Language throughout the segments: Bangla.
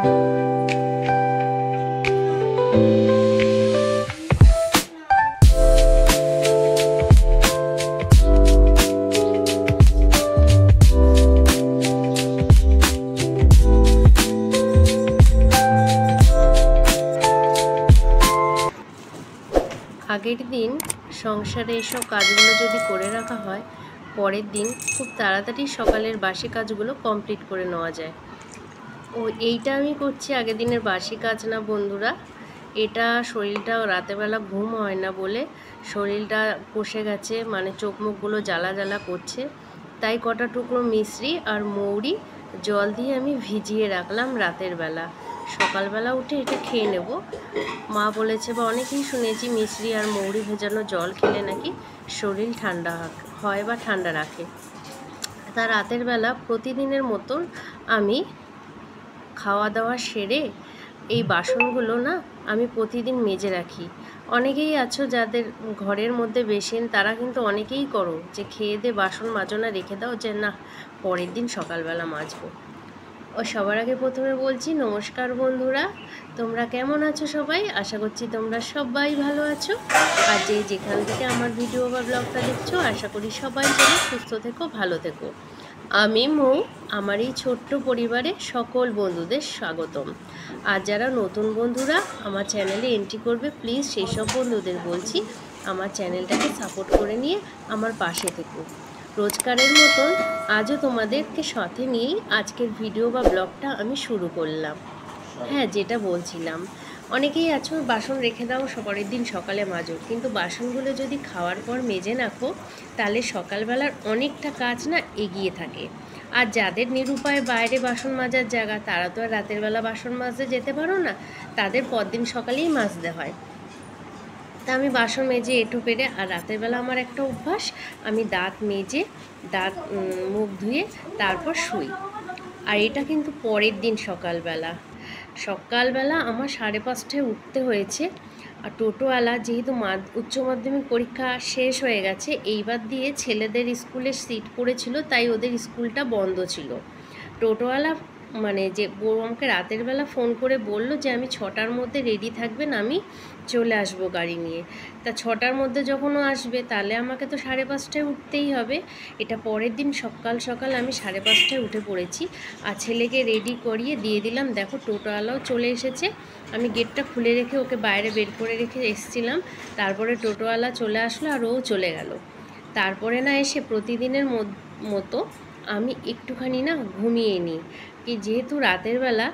আগের দিন সংসারে এসব কাজগুলো যদি করে রাখা হয়, পরের দিন খুব তাড়াতাড়ি সকালের বাসি কাজগুলো কমপ্লিট করে নেওয়া যায়। ও এইটা আমি করছি আগের দিনের বাসি কাজ না বন্ধুরা, এটা শরীরটা রাতেরবেলা ঘুম হয় না বলে শরীরটা কষে গেছে, মানে চোখ মুখগুলো জ্বালা জ্বালা করছে। তাই কটা টুকরো মিশ্রি আর মৌরি জল দিয়ে আমি ভিজিয়ে রাখলাম রাতের বেলা। সকালবেলা উঠে এটা খেয়ে নেব। মা বলেছে বা অনেকেই শুনেছি মিশ্রি আর মৌরি ভেজানো জল খেলে নাকি শরীর ঠান্ডা হয় বা ঠান্ডা রাখে। তা রাতের বেলা প্রতিদিনের মতন আমি খাওয়া দাওয়া সেরে এই বাসনগুলো না আমি প্রতিদিন মেজে রাখি। অনেকেই আছো যাদের ঘরের মধ্যে বেসিন, তারা কিন্তু অনেকেই করো যে খেয়ে দিয়ে বাসন মাজো না, রেখে দাও যে না পরের দিন সকালবেলা মাজবো। ও সবার আগে প্রথমে বলছি নমস্কার বন্ধুরা, তোমরা কেমন আছো সবাই? আশা করছি তোমরা সবাই ভালো আছো। আর যেখান থেকে আমার ভিডিও বা ব্লগটা দেখছো, আশা করি সবাই যেন সুস্থ থেকো, ভালো থেকো। আমি মৌ, আমার এই ছোট্ট পরিবারে সকল বন্ধুদের স্বাগতম। আর যারা নতুন বন্ধুরা আমার চ্যানেলে এন্ট্রি করবে, প্লিজ সেই সব বন্ধুদের বলছি আমার চ্যানেলটাকে সাপোর্ট করে নিয়ে আমার পাশে থেকো। রোজকারের মতন আজও তোমাদেরকে সাথে নিয়েই আজকের ভিডিও বা ব্লগটা আমি শুরু করলাম। হ্যাঁ, যেটা বলছিলাম, অনেকেই আছো বাসন রেখে দাও পরের দিন সকালে মাজো, কিন্তু বাসনগুলো যদি খাওয়ার পর মেজে রাখো তাহলে সকালবেলার অনেকটা কাজ না এগিয়ে থাকে। আর যাদের নিরুপায় বাইরে বাসন মাজার জায়গা, তারা তো আর রাতের বেলা বাসন মাজতে যেতে পারো না, তাদের পরদিন সকালেই মাজতে হয়। তা আমি বাসন মেজে এঁটো পেরে, আর রাতের বেলা আমার একটা অভ্যাস, আমি দাঁত মেজে মুখ ধুয়ে তারপর শুই। আর এটা কিন্তু পরের দিন সকালবেলা আমার 5:30টায় উঠতে হয়েছে। আর টোটোওয়ালা যেহেতু উচ্চ মাধ্যমিক পরীক্ষা শেষ হয়ে গেছে, এইবার দিয়ে ছেলেদের স্কুলে সিট পড়েছিল, তাই ওদের স্কুলটা বন্ধ ছিল। টোটোওয়ালা মানে যে আমাকে রাতের বেলা ফোন করে বলল যে আমি 6টার মধ্যে রেডি থাকবেন, আমি চলে আসব গাড়ি নিয়ে। তা 6টার মধ্যে যখনও আসবে তাহলে আমাকে তো 5:30টায় উঠতেই হবে। এটা পরের দিন সকাল আমি 5:30টায় উঠে পড়েছি। আর ছেলেকে রেডি করিয়ে দিয়ে দিলাম। দেখো টোটোওয়ালাও চলে এসেছে। আমি গেটটা খুলে রেখে ওকে বাইরে বের করে রেখে এসেছিলাম। তারপরে টোটোওয়ালা চলে আসলো আর ও চলে গেল। তারপরে না এসে প্রতিদিনের মতো আমি একটুখানি না ঘুমিয়ে নিই, কি যেহেতু রাতের বেলা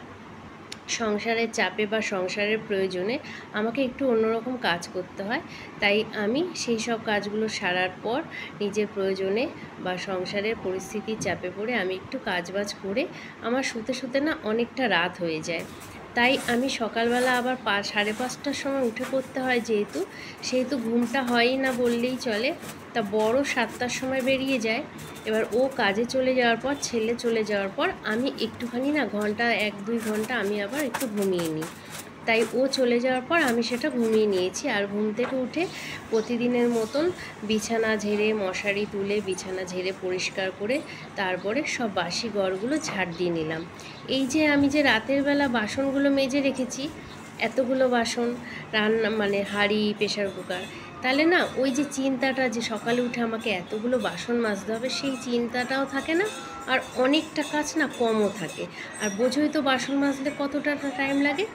সংসারের চাপে বা সংসারের প্রয়োজনে আমাকে একটু অন্যরকম কাজ করতে হয়। তাই আমি সেই সব কাজগুলো সারার পর নিজের প্রয়োজনে বা সংসারের পরিস্থিতির চাপে পড়ে আমি একটু কাজবাজ করে আমার শুতে না অনেকটা রাত হয়ে যায়। তাই আমি সকালবেলা আবার 5:30টার সময় উঠে পড়তে হয়, সেহেতু ঘুমটা হয়ই না বললেই চলে। তা বড় 7টার সময় বেরিয়ে যায়। এবার ও কাজে চলে যাওয়ার পর, ছেলে চলে যাওয়ার পর আমি একটুখানি না 1-2 ঘন্টা আমি আবার একটু ঘুমিয়ে নিই। তাই ও চলে যাওয়ার পর আমি সেটা ঘুমিয়ে নিয়েছি। আর ঘুম থেকে উঠে প্রতিদিনের মতন বিছানা ঝেড়ে, মশারি তুলে বিছানা ঝেড়ে পরিষ্কার করে তারপরে সব বাসি ঘরগুলো ঝাড় দিয়ে নিলাম। এই যে আমি যে রাতের বেলা বাসনগুলো মেজে রেখেছি, এতগুলো বাসন, রান্না মানে হাঁড়ি, প্রেশার কুকার, তাহলে না ওই যে চিন্তাটা যে সকালে উঠে আমাকে এতগুলো বাসন মাজতে হবে, সেই চিন্তাটাও থাকে না। আর অনেকটা কাজ না কমও থাকে। আর বোঝোই তো বাসন মাজতে কতটা টাইম লাগে।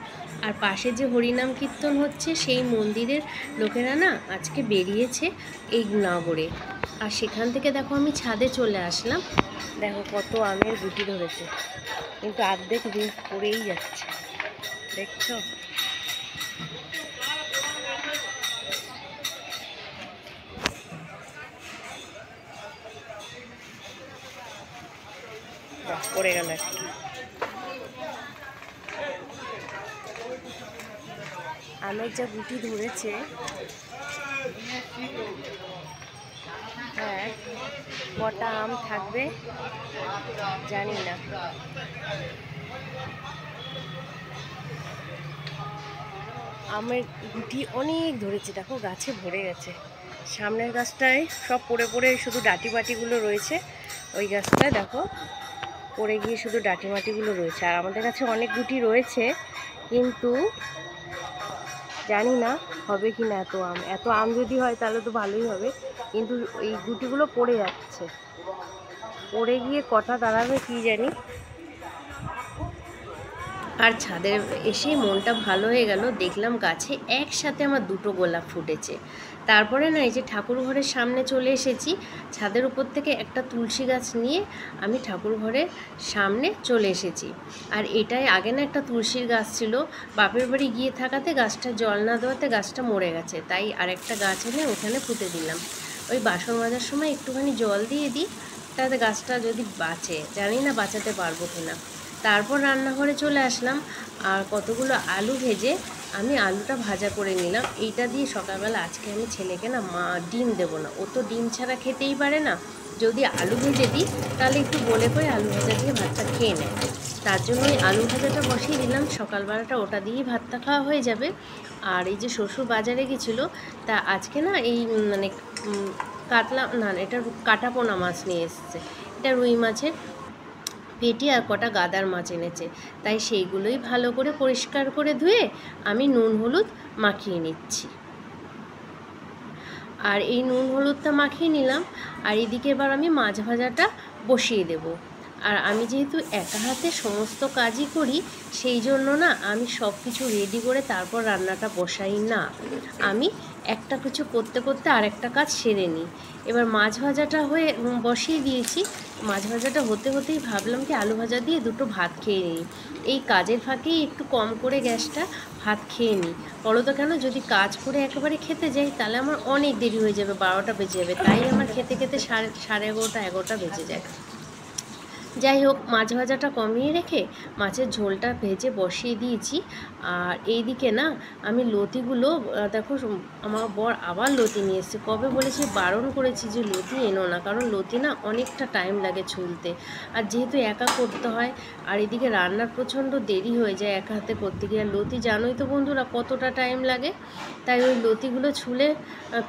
আর পাশে যে হরিনাম কীর্তন হচ্ছে, সেই মন্দিরের লোকেরা না আজকে বেরিয়েছে এই নগরে। আর সেখান থেকে দেখো আমি ছাদে চলে আসলাম। দেখো কত আমের গুটি ধরেছে, কিন্তু অর্ধেক পড়েই যাচ্ছে, দেখছো? পড়ে গেল একটা। আমের যা গুটি ধরেছে, হ্যাঁ কটা আম থাকবে জানি না। আমের গুটি অনেক ধরেছে, দেখো গাছে ভরে গেছে। সামনের গাছটায় সব পড়ে শুধু ডাঁটি বাটিগুলো রয়েছে। ওই গাছটায় দেখো পড়ে গিয়ে শুধু ডাঁটি মাটিগুলো রয়েছে। আর আমাদের কাছে অনেক গুটি রয়েছে, কিন্তু জানি না হবে কি না। এত আম যদি হয় তাহলে তো ভালোই হবে, কিন্তু এই গুটিগুলো পড়ে যাচ্ছে, পড়ে গিয়ে কটা দাঁড়াবে কি জানি। আর ছাদে এসে মনটা ভালো হয়ে গেল, দেখলাম গাছে একসাথে আমার দুটো গোলাপ ফুটেছে। তারপরে না, এই যে ঠাকুর ঘরের সামনে চলে এসেছি, ছাদের উপর থেকে একটা তুলসী গাছ নিয়ে আমি ঠাকুর ঘরের সামনে চলে এসেছি। আর এটাই আগে না একটা তুলসীর গাছ ছিল, বাপের বাড়ি গিয়ে থাকাতে গাছটা জল না দেওয়াতে গাছটা মরে গেছে, তাই আরেকটা গাছ এনে ওখানে পুঁতে দিলাম। ওই বাসন মাজার সময় একটুখানি জল দিয়ে দিই, তাতে গাছটা যদি বাঁচে, জানি না বাঁচাতে পারবো কিনা। তারপর রান্নাঘরে চলে আসলাম, আর কতগুলো আলু ভেজে আমি আলুটা ভাজা করে নিলাম। এইটা দিয়ে সকালবেলা আজকে আমি ছেলেকে না ডিম দেবো না, ও তো ডিম ছাড়া খেতেই পারে না। যদি আলু ভেজে দিই তাহলে একটু বলে করে আলু ভাজা দিয়ে ভাতটা খেয়ে নেয়। তার জন্য ওই আলু ভাজাটা বসিয়ে দিলাম, সকালবেলাটা ওটা দিয়েই ভাতটা খাওয়া হয়ে যাবে। আর এই যে শ্বশুর বাজারে গেছিলো, তা আজকে না এই মানে কাতলা না, এটা কাটাপোনা মাছ নিয়ে এসেছে, এটা রুই মাছের পেটি আর কটা গাদার মাছ এনেছে, তাই সেইগুলোই ভালো করে পরিষ্কার করে ধুয়ে আমি নুন হলুদ মাখিয়ে নিচ্ছি। আর এই নুন হলুদটা মাখিয়ে নিলাম, আর এদিকে এবার আমি মাছ ভাজাটা বসিয়ে দেব। আর আমি যেহেতু একা হাতে সমস্ত কাজই করি, সেই জন্য না আমি সব কিছু রেডি করে তারপর রান্নাটা বসাই না, আমি একটা কিছু করতে করতে আরেকটা কাজ সেরে নিই। এবার মাছ ভাজাটা হয়ে বসিয়ে দিয়েছি, মাছ ভাজাটা হতে হতেই ভাবলাম কি আলু ভাজা দিয়ে দুটো ভাত খেয়ে নিই। এই কাজের ফাঁকেই একটু কম করে গ্যাসটা ভাত খেয়ে নিই, বলো তো কেন, যদি কাজ করে একেবারে খেতে যাই তাহলে আমার অনেক দেরি হয়ে যাবে, 12টা বেজে যাবে, তাই আমার খেতে খেতে সাড়ে 11টা বেজে যায়। যাই হোক, মাছ ভাজাটা কমিয়ে রেখে মাছের ঝোলটা ভেজে বসিয়ে দিয়েছি। আর এইদিকে না আমি লতিগুলো দেখো, আমার বর আবার লতি নিয়ে এসেছে। কবে বলেছি, বারণ করেছি যে লতি এনো না, কারণ লতি না অনেকটা টাইম লাগে ছুলতে, আর যেহেতু একা করতে হয়, আর এদিকে রান্নার প্রচণ্ড দেরি হয়ে যায় একা হাতে করতে গিয়ে। আর লতি জানোই তো বন্ধুরা কতটা টাইম লাগে, তাই ওই লতিগুলো ছুলে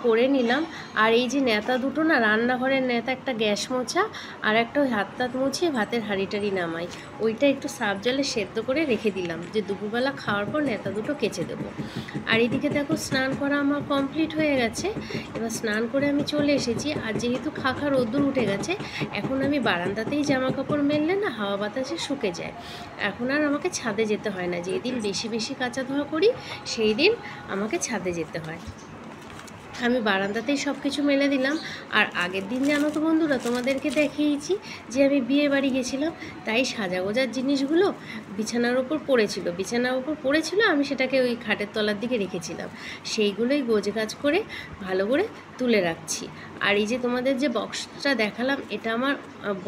করে নিলাম। আর এই যে নেতা দুটো না, রান্নাঘরের নেতা, একটা গ্যাস মোছা আর একটা ওই হাত টাত মুছিয়ে ভাতের হাঁড়িটারি নামাই, ওইটা একটু সাফ জলে সেদ্ধ করে রেখে দিলাম, যে দুপুরবেলা খাওয়ার পর নেতা দুটো কেচে দেবো। আর এদিকে দেখো স্নান করা আমার কমপ্লিট হয়ে গেছে, এবার স্নান করে আমি চলে এসেছি। আর যেহেতু খাখা রোদ্দুর উঠে গেছে, এখন আমি বারান্দাতেই জামা কাপড় মেললে না হাওয়া বাতাসে শুকে যায়, এখন আর আমাকে ছাদে যেতে হয় না। যেদিন বেশি বেশি কাচা ধোয়া করি সেই দিন আমাকে ছাদে যেতে হয়। আমি বারান্দাতেই সব কিছু মেলে দিলাম। আর আগের দিন জানো তো বন্ধুরা, তোমাদেরকে দেখিয়েছি যে আমি বিয়ে বাড়ি গেছিলাম, তাই সাজাগোজার জিনিসগুলো বিছানার ওপর পড়েছিল, আমি সেটাকে ওই খাটের তলার দিকে রেখেছিলাম, সেইগুলোই গোছগাছ করে ভালো করে তুলে রাখছি। আর এই যে তোমাদের যে বক্সটা দেখালাম, এটা আমার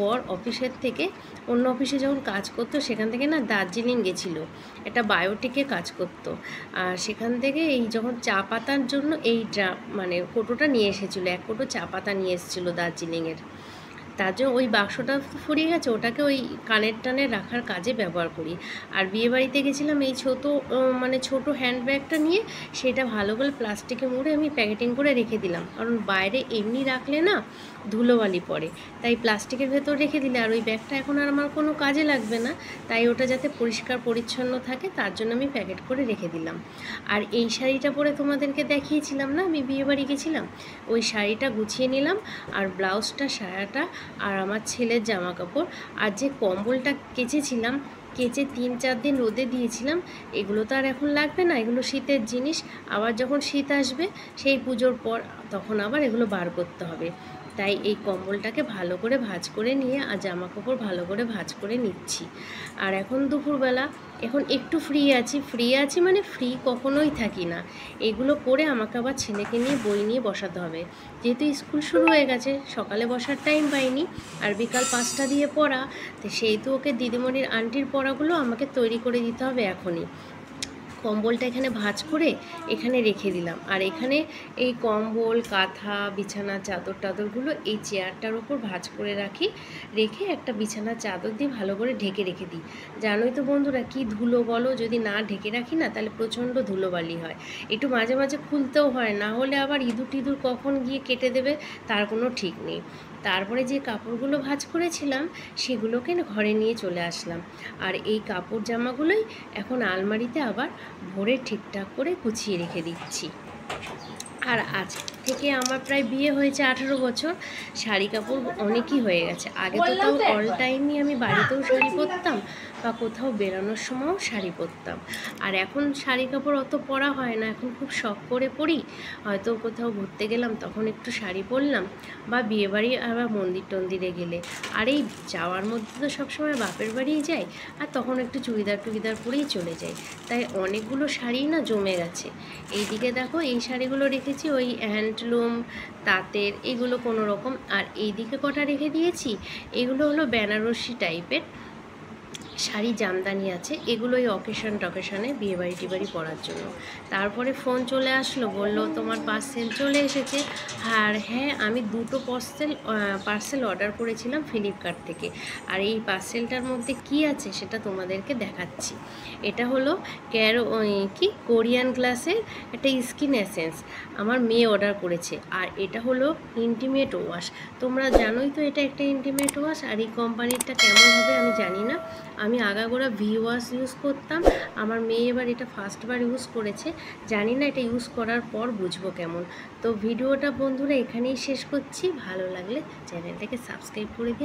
বর অফিসের থেকে, অন্য অফিসে যখন কাজ করতো সেখান থেকে না দার্জিলিং গেছিলো, এটা বায়োটিকে কাজ করতো, আর সেখান থেকে এই যখন চা পাতার জন্য এই মানে কোটোটা নিয়ে এসেছিলো, 1 কোটো চা পাতা নিয়ে এসেছিলো দার্জিলিংয়ের, তার জন্য ওই বাক্সটা ফুরিয়ে গেছে, ওটাকে ওই কানের টানে রাখার কাজে ব্যবহার করি। আর বিয়েবাড়িতে গেছিলাম এই ছোট হ্যান্ডব্যাগটা নিয়ে, সেটা ভালো করে প্লাস্টিকে মুড়ে আমি প্যাকেটিং করে রেখে দিলাম, কারণ বাইরে এমনি রাখলে না ধুলোবালি পড়ে, তাই প্লাস্টিকের ভেতর রেখে দিলে আর ওই ব্যাগটা এখন আর আমার কোনো কাজে লাগবে না, তাই ওটা যাতে পরিষ্কার পরিচ্ছন্ন থাকে তার জন্য আমি প্যাকেট করে রেখে দিলাম। আর এই শাড়িটা পরে তোমাদেরকে দেখিয়েছিলাম না আমি বিয়েবাড়ি গেছিলাম, ওই শাড়িটা গুছিয়ে নিলাম, আর ব্লাউজটা, সায়াটা, আর আমার ছেলের জামা কাপড়, আর যে কম্বলটা কেচেছিলাম, কেচে 3-4 দিন রোদে দিয়েছিলাম, এগুলো তো আর এখন লাগবে না, এগুলো শীতের জিনিস, আবার যখন শীত আসবে সেই পুজোর পর তখন আবার এগুলো বার করতে হবে, তাই এই কম্বলটাকে ভালো করে ভাঁজ করে নিয়ে আর জামা কাপড় ভালো করে ভাঁজ করে নিচ্ছি। আর এখন দুপুরবেলা, এখন একটু ফ্রি আছি মানে ফ্রি কখনোই থাকি না, এগুলো করে আমাকে আবার ছেলেকে নিয়ে বই নিয়ে বসাতে হবে, যেহেতু স্কুল শুরু হয়ে গেছে, সকালে বসার টাইম পাইনি, আর বিকাল 5টা দিয়ে পড়া, তো সেহেতু ওকে দিদিমণির আন্টির পড়াগুলো আমাকে তৈরি করে দিতে হবে এখনই। কম্বলটা এখানে ভাঁজ করে এখানে রেখে দিলাম, আর এখানে এই কম্বল, কাঁথা, বিছানা চাদর টাদরগুলো এই চেয়ারটার ওপর ভাঁজ করে রেখে একটা বিছানার চাদর দিয়ে ভালো করে ঢেকে রেখে দিই। জানোই তো বন্ধুরা কি ধুলো বলো, যদি না ঢেকে রাখি না তাহলে প্রচণ্ড ধুলোবালি হয়, একটু মাঝে মাঝে খুলতেও হয়, না হলে আবার ইঁদুর টিঁদুর কখন গিয়ে কেটে দেবে তার কোনো ঠিক নেই। তারপরে যে কাপড়গুলো ভাঁজ করেছিলাম সেগুলোকে ঘরে নিয়ে চলে আসলাম। আর এই কাপড় জামাগুলোই এখন আলমারিতে আবার ভরে ঠিকঠাক করে গুছিয়ে রেখে দিচ্ছি। আর আজ থেকে আমার প্রায় বিয়ে হয়েছে 18 বছর, শাড়ি কাপড় অনেকই হয়ে গেছে। আগে তো তাও অল টাইমই আমি বাড়িতেও শাড়ি পরতাম বা কোথাও বেরোনোর সময়ও শাড়ি পরতাম। আর এখন শাড়ি কাপড় অত পরা হয় না, এখন খুব শখ করে পরি। হয়তো কোথাও ঘুরতে গেলাম তখন একটু শাড়ি পরলাম, বা বিয়েবাড়ি আবার মন্দির টন্দিরে গেলে। আর এই যাওয়ার মধ্যে তো সবসময় বাপের বাড়িই যাই, আর তখন একটু চুড়িদার টুড়িদার পরেই চলে যাই। তাই অনেকগুলো শাড়ি না জমে গেছে। এইদিকে দেখো এই শাড়িগুলো রেখেছি ওই হ্যান্ডলুম তাঁতের, এগুলো কোনো রকম। আর এইদিকে কটা রেখে দিয়েছি, এগুলো হলো বেনারসি টাইপের শাড়ি, জামদানি আছে, এগুলো এই অকেশন টকেশনে বিয়েবাড়ি টিবাড়ি পরার জন্য। তারপরে ফোন চলে আসলো, বললো তোমার পার্সেল চলে এসেছে। আর হ্যাঁ, আমি দুটো পার্সেল অর্ডার করেছিলাম ফ্লিপকার্ট থেকে। আর এই পার্সেলটার মধ্যে কি আছে সেটা তোমাদেরকে দেখাচ্ছি। এটা হলো কোরিয়ান গ্লাসের একটা স্কিন এসেন্স, আমার মেয়ে অর্ডার করেছে। আর এটা হলো ইন্টিমেট ওয়াশ, তোমরা জানোই তো এটা একটা ইন্টিমেট ওয়াশ। আর এই কোম্পানিটা কেমন হবে আমি জানি না, আমি আগাগোড়া ভি ওয়াশ ইউজ করতাম। আমার মেয়ে এবার এটা ফার্স্টবার ইউজ করেছে, জানি না এটা ইউজ করার পর বুঝবো কেমন। তো ভিডিওটা বন্ধুরা এখানেই শেষ করছি, ভালো লাগলে চ্যানেলটাকে সাবস্ক্রাইব করে দিন।